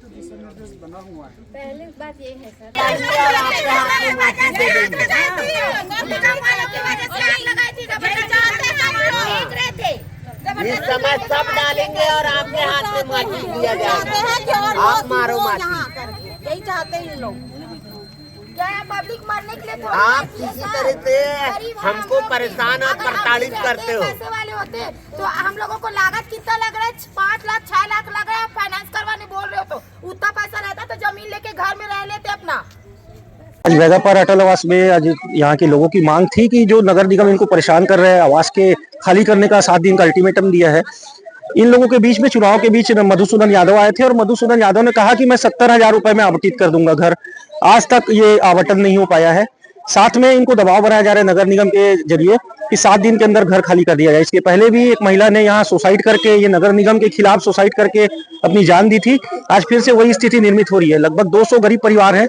बना हुआ है। पहले बात ये है सर, इस समय सब डालेंगे और आपके हाथ में माटी दिया जाएगा, आप मारो माटी। यही चाहते हैं लोग, क्या पब्लिक मरने के लिए आप किसी तरह से हमको परेशान और प्रताड़ित करते हो। पैसे वाले होते तो हम लोगों को लागत कितना लग रहा है? 5 लाख 6 लाख लग रहा है। फाइनेंस करवाने बोल रहे हो तो उतना पैसा रहता तो जमीन लेके घर में रह लेते अपना। आज वैगापर अटल आवास में आज यहाँ के लोगों की मांग थी कि जो नगर निगम इनको परेशान कर रहे हैं, आवास के खाली करने का 7 दिन का अल्टीमेटम दिया है। इन लोगों के बीच में चुनाव के बीच मधुसूदन यादव आए थे और मधुसूदन यादव ने कहा कि मैं 70,000 रुपए में आवंटित कर दूंगा घर। आज तक ये आवंटन नहीं हो पाया है। साथ में इनको दबाव बनाया जा रहा है नगर निगम के जरिए कि 7 दिन के अंदर घर खाली कर दिया जाए। इसके पहले भी एक महिला ने यहाँ सुसाइड करके, ये नगर निगम के खिलाफ सुसाइड करके अपनी जान दी थी। आज फिर से वही स्थिति निर्मित हो रही है। लगभग 200 गरीब परिवार हैं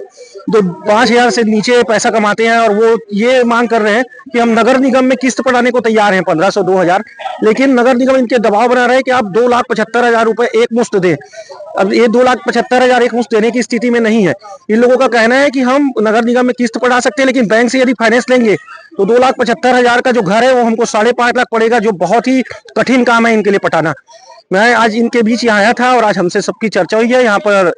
जो 5,000 से नीचे पैसा कमाते हैं और वो ये मांग कर रहे हैं कि हम नगर निगम में किस्त पड़ाने को तैयार हैं 1500 2000, लेकिन नगर निगम इनके दबाव बना रहा है कि आप 2,75,000 रुपए एक मुश्त दें। अब ये 2,75,000 एक मुश्त देने की स्थिति में नहीं है। इन लोगों का कहना है कि हम नगर निगम में किस्त पड़ा सकते हैं, लेकिन बैंक से यदि फाइनेंस लेंगे तो 2,75,000 का जो घर है वो हमको 5.5 लाख पड़ेगा, जो बहुत ही कठिन काम है इनके लिए पटाना। मैं आज इनके बीच यहाँ आया था और आज हमसे सबकी चर्चा हुई है। यहाँ पर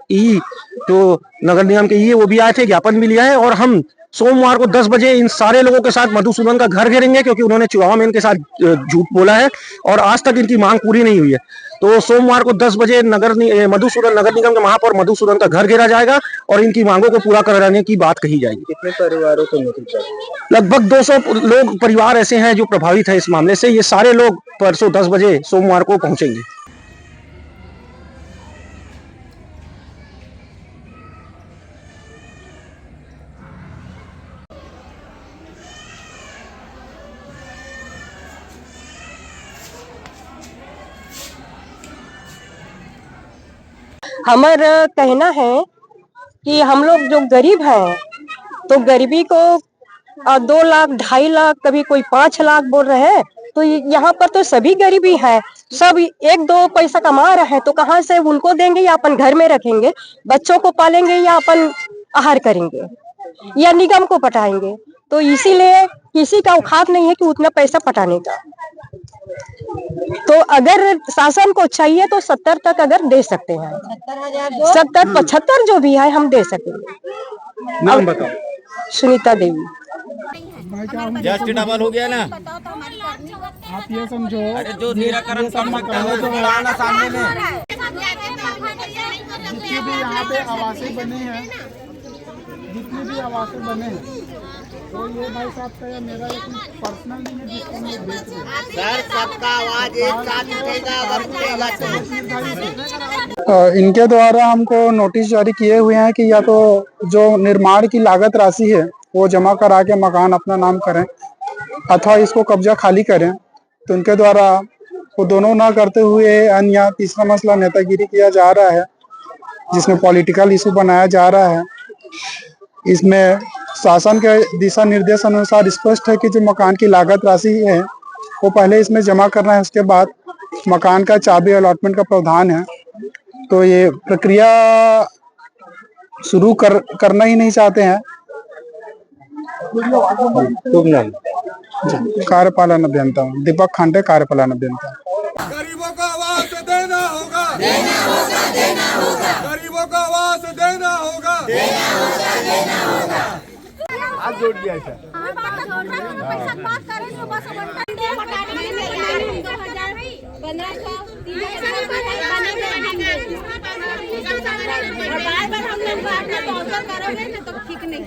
जो नगर निगम के वो भी आए थे, ज्ञापन भी लिया है और हम सोमवार को 10 बजे इन सारे लोगों के साथ मधुसूदन का घर घेरेंगे, क्योंकि उन्होंने चुनाव में इनके साथ झूठ बोला है और आज तक इनकी मांग पूरी नहीं हुई है। तो सोमवार को 10 बजे मधुसूदन नगर निगम के महापौर मधुसूदन का घर घेरा जाएगा और इनकी मांगों को पूरा कराने की बात कही जाएगी। कितने परिवारों को नोटिस चाहिए? लगभग 200 लोग परिवार ऐसे हैं जो प्रभावित है इस मामले से। ये सारे लोग परसों 10 बजे सोमवार को पहुंचेंगे। हमारा कहना है कि हम लोग जो गरीब हैं तो गरीबी को 2 लाख 2.5 लाख, कभी कोई 5 लाख बोल रहे हैं। तो यहाँ पर तो सभी गरीबी है, सब 1-2 पैसा कमा रहे हैं तो कहाँ से उनको देंगे या अपन घर में रखेंगे, बच्चों को पालेंगे या अपन आहार करेंगे या निगम को पटाएंगे। तो इसीलिए किसी का औकात नहीं है कि उतना पैसा पटाने का। तो अगर शासन को चाहिए तो 70 तक अगर दे सकते हैं, 70 75 जो भी है हम दे सकेंगे। नाम बताओ। सुनीता देवी। जस्ट डबल हो गया ना। आप ये समझो, अरे जो निराकरण सामने में जितनी भी यहाँ पे आवासें बने हैं, तो ये भाई साहब का या मेरा पर्सनल नहीं है जिसको हम लोग बेच रहे हैं। सर सबका आवाज एक साथ उठेगा अगर उठेगा तो। इनके द्वारा हमको नोटिस जारी किए हुए हैं कि या तो जो निर्माण की लागत राशि है वो जमा करा के मकान अपना नाम करें अथवा इसको कब्जा खाली करें। तो इनके द्वारा वो दोनों ना करते हुए अन्य तीसरा मसला नेतागिरी किया जा रहा है, जिसमें पॉलिटिकल इशू बनाया जा रहा है। इसमें शासन के दिशा निर्देश अनुसार स्पष्ट है कि जो मकान की लागत राशि है वो पहले इसमें जमा करना है, उसके बाद मकान का चाबी अलॉटमेंट का प्रावधान है। तो ये प्रक्रिया शुरू करना ही नहीं चाहते हैं। कार्यपालन अभियंता दीपक खांडे, कार्यपालन अभियंता। गरीबों को आवास देना होगा, देना होगा, देना होगा। गरीबों को आवास देना होगा, देना होगा, देना होगा। आज जोड़ दिया सर। बार-बार हम लोग बात करोगे तो ठीक नहीं।